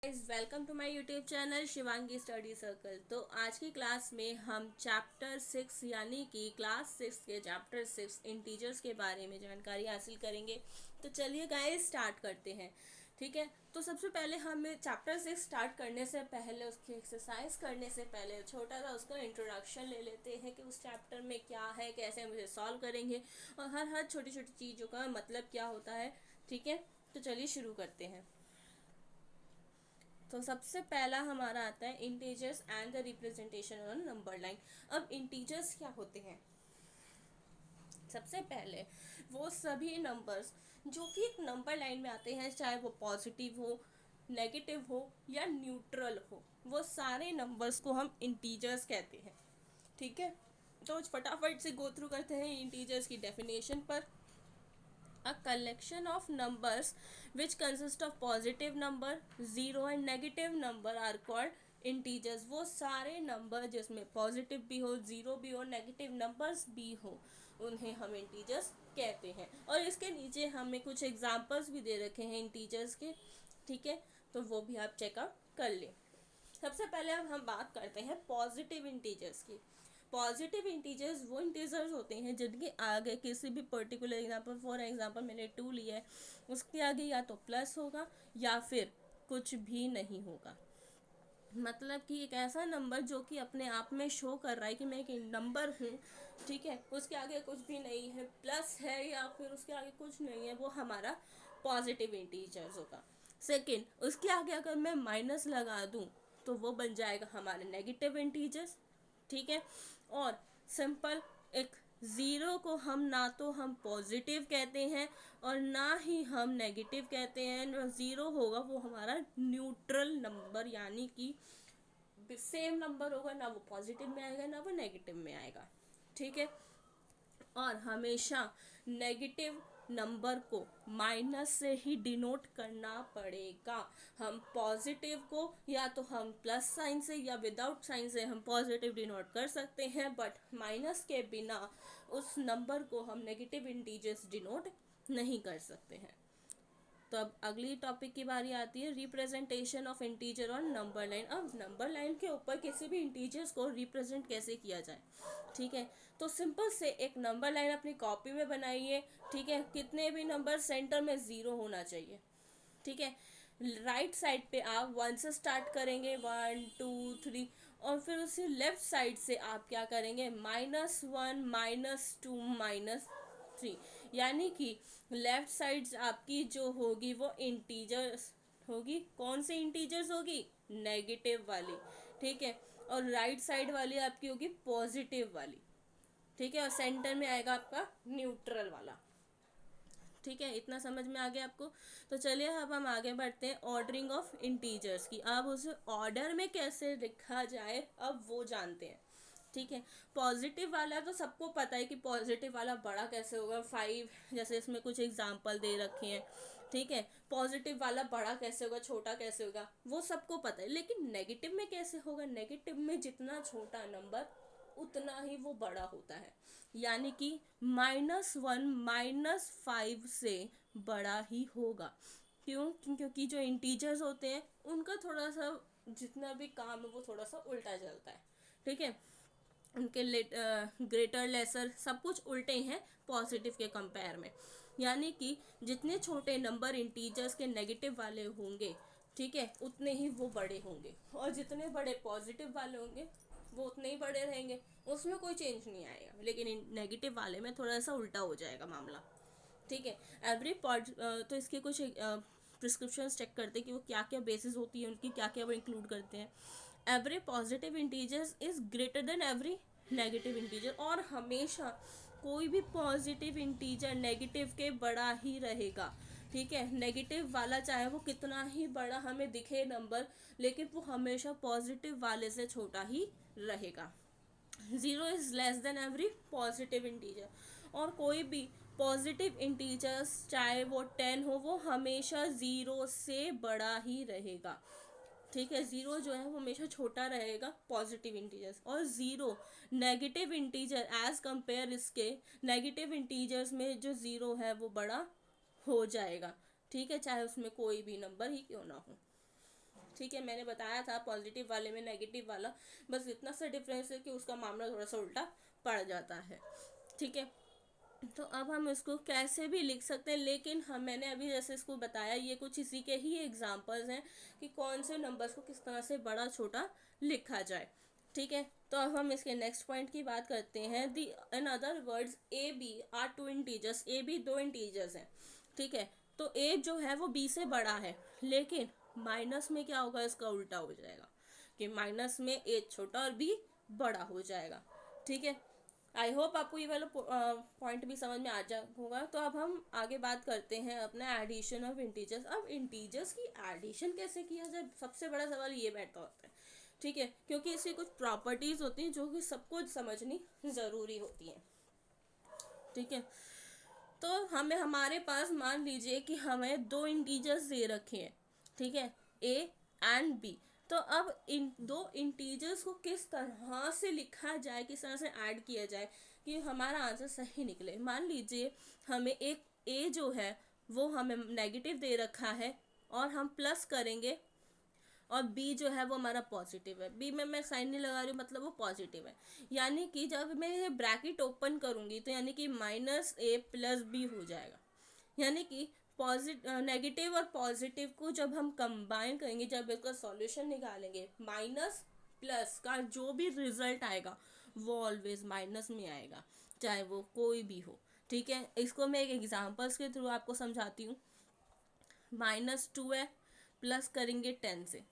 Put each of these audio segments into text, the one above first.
Guys, welcome to my YouTube channel Shivangi study circle. तो आज की क्लास में हम चैप्टर 6 यानी कि क्लास 6 के चैप्टर 6 इंटीजर्स के बारे में जानकारी हासिल करेंगे। तो चलिए गाइस स्टार्ट करते हैं। ठीक है, तो सबसे पहले हमें चैप्टर 6 स्टार्ट करने से पहले, उसकी एक्सरसाइज करने से पहले छोटा सा उसका इंट्रोडक्शन ले लेते हैं कि उस चैप्टर में क्या है, कैसे हम उसे सॉल्व करेंगे और हर छोटी छोटी चीज़ों का मतलब क्या होता है। ठीक है, तो चलिए शुरू करते हैं। तो सबसे पहला हमारा आता है integers and the representation on number line. अब इंटीजर्स क्या होते हैं? सबसे पहले वो सभी नंबर्स जो कि एक नंबर लाइन में आते हैं, चाहे वो पॉजिटिव हो, नेगेटिव हो या न्यूट्रल हो, वो सारे नंबर्स को हम इंटीजर्स कहते हैं। ठीक है, तो फटाफट से गो थ्रू करते हैं इंटीजर्स की डेफिनेशन पर। A collection of numbers which consist of positive number, zero and negative number are called integers. वो सारे नंबर जिसमें पॉजिटिव भी हो, ज़ीरो भी हो, नेगेटिव नंबर्स भी हो, उन्हें हम इंटीजर्स कहते हैं। और इसके नीचे हमें कुछ एग्जांपल्स भी दे रखे हैं इंटीजर्स के। ठीक है, तो वो भी आप चेकआउट कर लें। सबसे पहले अब हम बात करते हैं पॉजिटिव इंटीजर्स की। पॉजिटिव इंटीजर्स वो इंटीजर्स होते हैं जिनके आगे किसी भी पर्टिकुलर एग्जांपल, फॉर एग्जांपल मैंने 2 लिया है, उसके आगे या तो प्लस होगा या फिर कुछ भी नहीं होगा। मतलब कि एक ऐसा नंबर जो कि अपने आप में शो कर रहा है कि मैं एक नंबर हूँ। ठीक है, उसके आगे कुछ भी नहीं है, प्लस है या फिर उसके आगे कुछ नहीं है, वो हमारा पॉजिटिव इंटीजर्स होगा। सेकेंड, उसके आगे अगर मैं माइनस लगा दूँ तो वो बन जाएगा हमारे नेगेटिव इंटीजर्स। ठीक है, और सिंपल एक ज़ीरो को हम पॉजिटिव कहते हैं और ना ही हम नेगेटिव कहते हैं। जो ज़ीरो होगा वो हमारा न्यूट्रल नंबर, यानी कि सेम नंबर होगा, ना वो पॉजिटिव में आएगा ना वो नेगेटिव में आएगा। ठीक है, और हमेशा नेगेटिव नंबर को माइनस से ही डिनोट करना पड़ेगा। हम पॉजिटिव को या तो हम प्लस साइन से या विदाउट साइन से हम पॉजिटिव डिनोट कर सकते हैं, बट माइनस के बिना उस नंबर को हम नेगेटिव इंटीजर्स डिनोट नहीं कर सकते हैं। तो अब अगली टॉपिक की बारी आती है representation of integer on number line. अब नंबर लाइन के ऊपर किसी भी इंटीजर्स को रिप्रेजेंट कैसे किया जाए? ठीक है, तो सिंपल से एक नंबर लाइन अपनी कॉपी में बनाइए। ठीक है, कितने भी नंबर सेंटर में ज़ीरो होना चाहिए। ठीक है, राइट साइड पे आप 1 से स्टार्ट करेंगे, 1 2 3, और फिर उसी लेफ्ट साइड से आप क्या करेंगे, -1 -2 -3। यानी कि लेफ्ट साइड आपकी जो होगी वो इंटीजर्स होगी। कौन से इंटीजर्स होगी? नेगेटिव वाली। ठीक है, और राइट साइड वाली आपकी होगी पॉजिटिव वाली। ठीक है, और सेंटर में आएगा आपका न्यूट्रल वाला। ठीक है, इतना समझ में आ गया आपको? तो चलिए अब हम आगे बढ़ते हैं ऑर्डरिंग ऑफ इंटीजर्स की। अब उसे ऑर्डर में कैसे लिखा जाए अब वो जानते हैं। ठीक है, पॉजिटिव वाला तो सबको पता है कि पॉजिटिव वाला बड़ा कैसे होगा, 5 जैसे इसमें कुछ एग्जांपल दे रखे हैं। ठीक है, पॉजिटिव वाला बड़ा कैसे होगा, छोटा कैसे होगा, वो सबको पता है। लेकिन नेगेटिव में कैसे होगा? नेगेटिव में जितना छोटा नंबर उतना ही वो बड़ा होता है, यानी कि -1 -5 से बड़ा ही होगा। क्यों? क्योंकि जो इंटीजर्स होते हैं उनका थोड़ा सा जितना भी काम है वो थोड़ा सा उल्टा चलता है। ठीक है, उनके ग्रेटर लेसर सब कुछ उल्टे हैं पॉजिटिव के कंपेयर में। यानी कि जितने छोटे नंबर इंटीजर्स के नेगेटिव वाले होंगे, ठीक है, उतने ही वो बड़े होंगे, और जितने बड़े पॉजिटिव वाले होंगे वो उतने ही बड़े रहेंगे, उसमें कोई चेंज नहीं आएगा। लेकिन नेगेटिव वाले में थोड़ा सा उल्टा हो जाएगा मामला। ठीक है, एवरी पार्ट, तो इसके कुछ प्रिस्क्रिप्शन चेक करते हैं कि वो क्या क्या बेसिस होती है उनकी, क्या क्या वो इंक्लूड करते हैं। Every positive integer is greater than every negative integer, और हमेशा कोई भी पॉजिटिव इंटीजर नेगेटिव के बड़ा ही रहेगा। ठीक है, नेगेटिव वाला चाहे वो कितना ही बड़ा हमें दिखे नंबर, लेकिन वो हमेशा पॉजिटिव वाले से छोटा ही रहेगा। Zero is less than every positive integer, और कोई भी पॉजिटिव इंटीजर्स चाहे वो 10 हो, वो हमेशा ज़ीरो से बड़ा ही रहेगा। ठीक है, ज़ीरो जो है वो हमेशा छोटा रहेगा पॉजिटिव इंटीजर्स, और zero negative integer as compare इसके नेगेटिव इंटीजर्स में जो ज़ीरो है वो बड़ा हो जाएगा। ठीक है, चाहे उसमें कोई भी नंबर ही क्यों ना हो। ठीक है, मैंने बताया था पॉजिटिव वाले में नेगेटिव वाला बस इतना सा डिफरेंस है कि उसका मामला थोड़ा सा उल्टा पड़ जाता है। ठीक है, तो अब हम इसको कैसे भी लिख सकते हैं, लेकिन हम मैंने अभी जैसे इसको बताया ये कुछ इसी के ही एग्जांपल्स हैं कि कौन से नंबर्स को किस तरह से बड़ा छोटा लिखा जाए। ठीक है, तो अब हम इसके नेक्स्ट पॉइंट की बात करते हैं। The in other words A B are two integers, A B दो इंटीजर्स हैं। ठीक है, तो ए जो है वो बी से बड़ा है, लेकिन माइनस में क्या होगा, इसका उल्टा हो जाएगा कि माइनस में ए छोटा और बी बड़ा हो जाएगा। ठीक है, आई होप आपको ये वाला पॉइंट भी समझ में आ जा होगा। तो अब हम आगे बात करते हैं अपना एडिशन ऑफ इंटीजर्स। अब इंटीजर्स की एडिशन कैसे किया जाए, सबसे बड़ा सवाल ये बैठा होता है। ठीक है, क्योंकि इसकी कुछ प्रॉपर्टीज होती हैं जो कि सबको समझनी ज़रूरी होती हैं। ठीक है, तो हमें हमारे पास मान लीजिए कि हमें दो इंटीजर्स दे रखे हैं। ठीक है, ए एंड बी। तो अब इन दो इंटीजर्स को किस तरह से लिखा जाए, किस तरह से ऐड किया जाए कि हमारा आंसर सही निकले। मान लीजिए हमें एक ए जो है वो हमें नेगेटिव दे रखा है और हम प्लस करेंगे, और बी जो है वो हमारा पॉजिटिव है। बी में मैं साइन नहीं लगा रही हूँ, मतलब वो पॉजिटिव है। यानी कि जब मैं ये ब्रैकेट ओपन करूँगी तो यानी कि माइनस ए प्लस बी हो जाएगा। यानी कि नेगेटिव और पॉजिटिव को जब हम कंबाइन करेंगे, जब इसका सॉल्यूशन निकालेंगे, माइनस प्लस का जो भी रिजल्ट आएगा वो ऑलवेज माइनस में आएगा, चाहे वो कोई भी हो। ठीक है, इसको मैं एक एग्जांपल्स के थ्रू आपको समझाती हूँ। -2 है, प्लस करेंगे 10 से।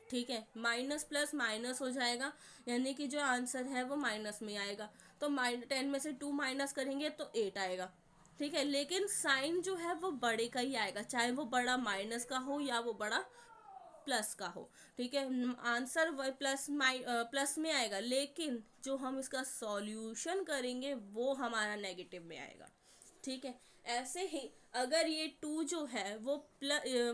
ठीक है, माइनस प्लस माइनस हो जाएगा, यानी कि जो आंसर है वो माइनस में आएगा। तो 10 में से 2 माइनस करेंगे तो 8 आएगा। ठीक है, लेकिन साइन जो है वो बड़े का ही आएगा, चाहे वो बड़ा माइनस का हो या वो बड़ा प्लस का हो। ठीक है, आंसर वही प्लस में आएगा, लेकिन जो हम इसका सॉल्यूशन करेंगे वो हमारा नेगेटिव में आएगा। ठीक है, ऐसे ही अगर ये 2 जो है वो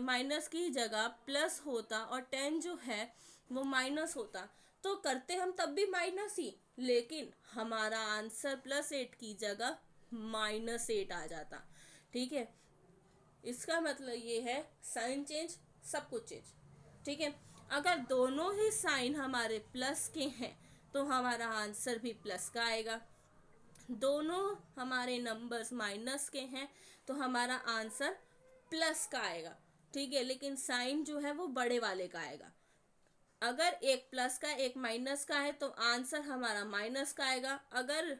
माइनस की जगह प्लस होता और 10 जो है वो माइनस होता, तो करते हम तब भी माइनस ही, लेकिन हमारा आंसर +8 की जगह -8 आ जाता। ठीक है, इसका मतलब ये है साइन चेंज, सब कुछ चेंज। ठीक है, अगर दोनों ही साइन हमारे प्लस के हैं तो हमारा आंसर भी प्लस का आएगा। दोनों हमारे नंबर्स माइनस के हैं तो हमारा आंसर प्लस का आएगा। ठीक है, लेकिन साइन जो है वो बड़े वाले का आएगा। अगर एक प्लस का एक माइनस का है तो आंसर हमारा माइनस का आएगा। अगर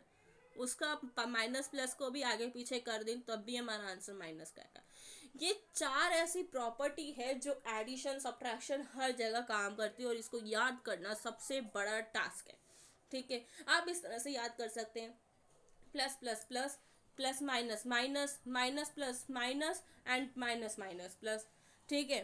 उसका माइनस प्लस को भी आगे पीछे कर दें तब भी हमारा आंसर माइनस का आएगा। ये 4 ऐसी प्रॉपर्टी है जो एडिशन सब्ट्रैक्शन हर जगह काम करती है, और इसको याद करना सबसे बड़ा टास्क है। ठीक है, आप इस तरह से याद कर सकते हैं, plus plus plus, plus minus minus, minus plus minus, and minus minus plus. ठीक है,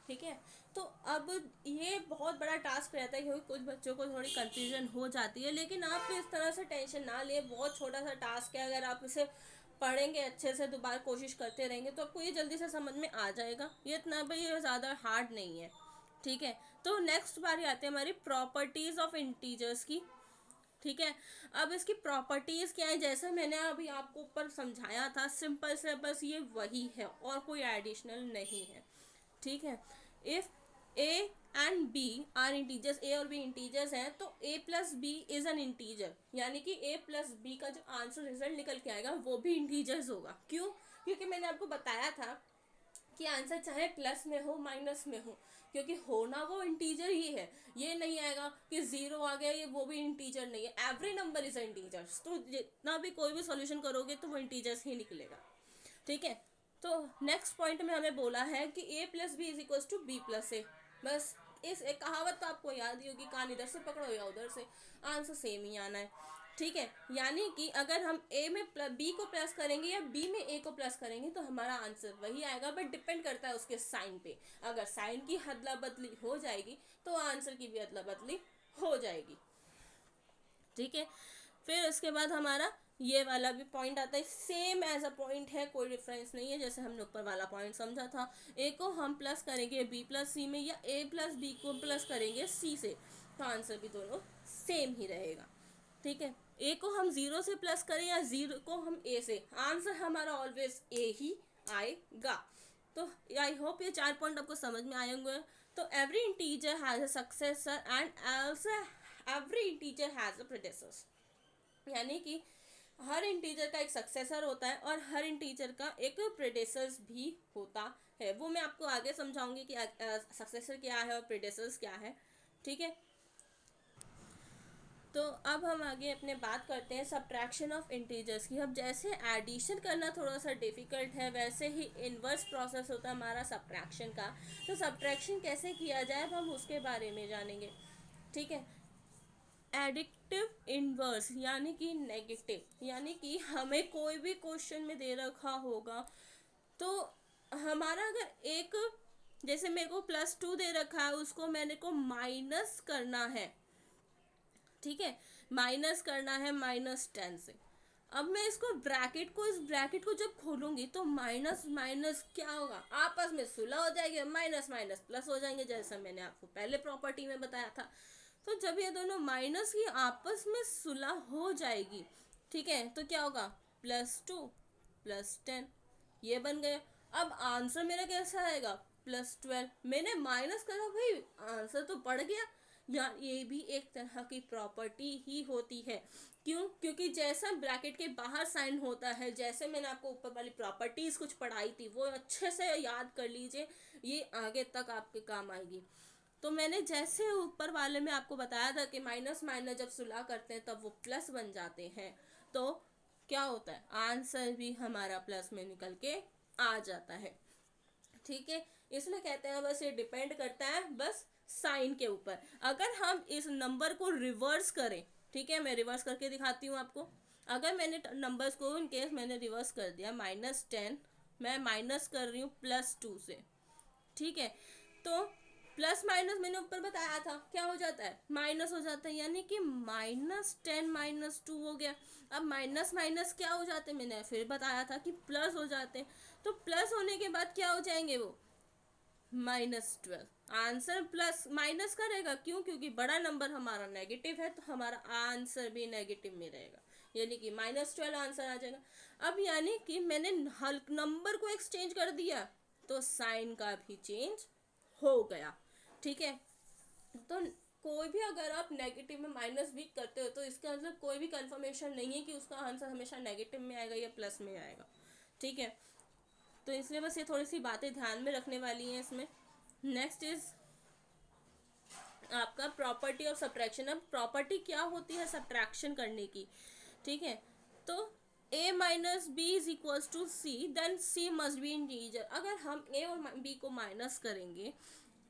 ठीक है, तो अब ये बहुत बड़ा टास्क रहता है क्योंकि कुछ बच्चों को थोड़ी कंफ्यूजन हो जाती है, लेकिन आप इस तरह से टेंशन ना ले, बहुत छोटा सा टास्क है। अगर आप इसे पढ़ेंगे अच्छे से, दोबारा कोशिश करते रहेंगे तो आपको ये जल्दी से समझ में आ जाएगा। ये इतना भी ज़्यादा हार्ड नहीं है। ठीक है, तो नेक्स्ट बारी आते हैं हमारी प्रॉपर्टीज़ ऑफ इंटीजर्स की। ठीक है, अब इसकी प्रॉपर्टीज़ क्या है, जैसा मैंने अभी आपको ऊपर समझाया था, सिंपल से बस ये वही है और कोई एडिशनल नहीं है। ठीक है, if A and B are integers, A और बी इंटीजर्स हैं, तो A plus B is an integer, यानी कि ए प्लस बी का जो आंसर रिजल्ट निकल के आएगा वो भी इंटीजर्स होगा। क्यों? क्योंकि मैंने आपको बताया था कि आंसर चाहे प्लस में हो माइनस में हो, क्योंकि होना वो इंटीजर ही है। ये नहीं आएगा कि 0 आ गया, ये वो भी इंटीजर नहीं है। एवरी नंबर इज इंटीजर्स, तो जितना भी कोई भी सॉल्यूशन करोगे तो वो इंटीजर्स ही निकलेगा। ठीक है, तो नेक्स्ट पॉइंट में हमें बोला है कि a plus B is equal to B plus A. बस इस एक कहावत तो आपको याद ही होगी, कान इधर से पकड़ो या उधर से, आंसर सेम ही आना है। ठीक है, यानी कि अगर हम a में b को प्लस करेंगे या b में a को प्लस करेंगे तो हमारा आंसर वही आएगा, बट डिपेंड करता है उसके साइन पे। अगर साइन की अदला बदली हो जाएगी तो आंसर की भी अदला बदली हो जाएगी। ठीक है, फिर उसके बाद हमारा ये वाला भी पॉइंट आता है, सेम एज अ पॉइंट है, कोई डिफरेंस नहीं है। जैसे हमने ऊपर वाला पॉइंट समझा था, ए को हम प्लस करेंगे बी प्लस सी में, या ए प्लस बी को प्लस करेंगे सी से, तो आंसर भी दोनों सेम ही रहेगा। ठीक है, ए को हम 0 से प्लस करें या 0 को हम ए से, आंसर हमारा ऑलवेज ए ही आएगा। तो आई होप ये 4 पॉइंट आपको समझ में आए होंगे। तो every integer has a successor and also every integer has a प्रेडेसेसर, यानी कि हर इंटीजर का एक सक्सेसर होता है और हर इंटीजर का एक प्रेडेसर्स भी होता है। वो मैं आपको आगे समझाऊंगी कि सक्सेसर क्या है और प्रेडेसर्स क्या है, ठीक है। तो अब हम आगे अपने बात करते हैं सब्ट्रैक्शन ऑफ इंटीजर्स की। अब जैसे एडिशन करना थोड़ा सा डिफ़िकल्ट है, वैसे ही इन्वर्स प्रोसेस होता है हमारा सब्ट्रैक्शन का। तो सब्ट्रैक्शन कैसे किया जाए अब हम उसके बारे में जानेंगे, ठीक है। एडिक्टिव इन्वर्स यानी कि नेगेटिव, यानी कि हमें कोई भी क्वेश्चन में दे रखा होगा तो हमारा अगर एक, जैसे मेरे को +2 दे रखा है, उसको मैंने को माइनस करना है, ठीक है, माइनस करना है -10 से। अब मैं इसको ब्रैकेट को, इस ब्रैकेट को जब खोलूंगी तो माइनस माइनस क्या होगा, आपस में सुलह हो जाएगी, माइनस माइनस प्लस हो जाएंगे, जैसा मैंने आपको पहले प्रॉपर्टी में बताया था। तो जब ये दोनों माइनस की आपस में सुलह हो जाएगी, ठीक है, तो क्या होगा, +2 +10, ये बन गया। अब आंसर मेरा कैसा आएगा, +12। मैंने माइनस करा भाई, आंसर तो बढ़ गया। यार ये भी एक तरह की प्रॉपर्टी ही होती है। क्यों? क्योंकि जैसा ब्रैकेट के बाहर साइन होता है, जैसे मैंने आपको ऊपर वाली प्रॉपर्टीज कुछ पढ़ाई थी, वो अच्छे से याद कर लीजिए, ये आगे तक आपके काम आएगी। तो मैंने जैसे ऊपर वाले में आपको बताया था कि माइनस माइनस जब सुलह करते हैं तब वो प्लस बन जाते हैं, तो क्या होता है, आंसर भी हमारा प्लस में निकल के आ जाता है, ठीक है। इसलिए कहते हैं बस ये डिपेंड करता है बस साइन के ऊपर। अगर हम इस नंबर को रिवर्स करें, ठीक है, मैं रिवर्स करके दिखाती हूँ आपको। अगर मैंने नंबर्स को इन केस मैंने रिवर्स कर दिया, -10 मैं माइनस कर रही हूँ +2 से, ठीक है, तो प्लस माइनस मैंने ऊपर बताया था क्या हो जाता है, माइनस हो जाता है, यानी कि -10 -2 हो गया। अब माइनस माइनस क्या हो जाते हैं, मैंने फिर बताया था कि प्लस हो जाते हैं। तो प्लस होने के बाद क्या हो जाएंगे वो, -12। आंसर प्लस माइनस करेगा, क्यों, क्योंकि बड़ा नंबर हमारा नेगेटिव है, तो हमारा आंसर भी नेगेटिव में रहेगा, यानी कि -12 आंसर आ जाएगा। अब यानी कि मैंने हल नंबर को एक्सचेंज कर दिया, तो साइन का भी चेंज हो गया, ठीक है। तो कोई भी अगर आप नेगेटिव में माइनस भी करते हो तो इसका मतलब कोई भी कंफर्मेशन नहीं है कि उसका आंसर हमेशा नेगेटिव में आएगा या प्लस में आएगा, ठीक है। तो इसलिए बस ये थोड़ी सी बातें ध्यान में रखने वाली हैं इसमें। नेक्स्ट इज आपका प्रॉपर्टी ऑफ सब्ट्रैक्शन। अब प्रॉपर्टी क्या होती है सब्ट्रैक्शन करने की, ठीक है। तो a minus B is equals to C, then C must be integer. अगर हम a और b को माइनस करेंगे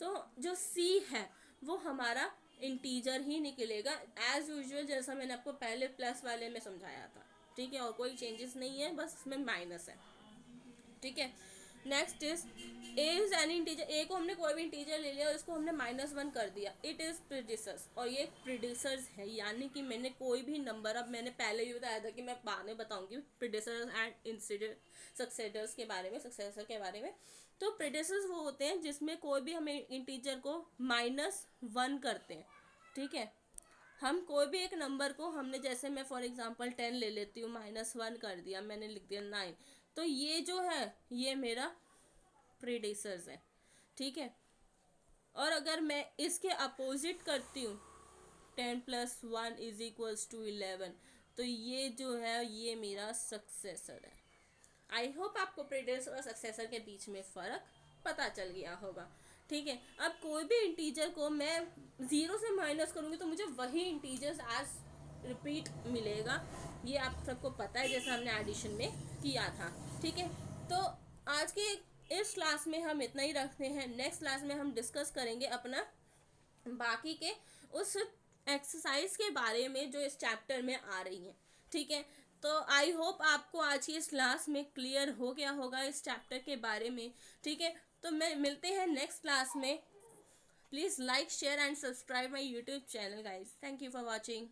तो जो c है वो हमारा इंटीजर ही निकलेगा, एज यूजुअल, जैसा मैंने आपको पहले प्लस वाले में समझाया था, ठीक है, और कोई चेंजेस नहीं है, बस इसमें माइनस है, ठीक है। Next is A is an integer. A को हमने कोई भी इंटीजर ले लिया और इसको हमने -1 कर दिया, इट इज प्रीडिसर्स, और ये प्रीडिसर्स है, यानी कि मैंने कोई भी नंबर, अब मैंने पहले भी बताया था कि मैं बाद में बताऊंगी प्रीडिसर्स एंड इंसिडर सक्सेसर्स के बारे में, सक्सेसर के बारे में। तो प्रीडिसर्स वो होते हैं जिसमें कोई भी हमें इंटीजर को -1 करते हैं, ठीक है। हम कोई भी एक नंबर को हमने, जैसे मैं फॉर एग्जांपल 10 ले लेती हूँ, -1 कर दिया, मैंने लिख दिया 9, तो ये जो है ये मेरा प्रीडेसर्स है, ठीक है। और अगर मैं इसके अपोजिट करती हूँ, 10 + 1 = 11, तो ये जो है ये मेरा सक्सेसर है। आई होप आपको प्रीडेसर और सक्सेसर के बीच में फ़र्क पता चल गया होगा, ठीक है। अब कोई भी इंटीजर को मैं 0 से माइनस करूँगी तो मुझे वही इंटीजर्स एज रिपीट मिलेगा, ये आप सबको पता है, जैसा हमने एडिशन में किया था, ठीक है। तो आज के इस क्लास में हम इतना ही रखते हैं। नेक्स्ट क्लास में हम डिस्कस करेंगे अपना बाकी के उस एक्सरसाइज के बारे में जो इस चैप्टर में आ रही है, ठीक है। तो आई होप आपको आज की इस क्लास में क्लियर हो गया होगा इस चैप्टर के बारे में, ठीक है। तो मैं मिलते हैं नेक्स्ट क्लास में। Please like share and subscribe my YouTube channel guys. Thank you for watching.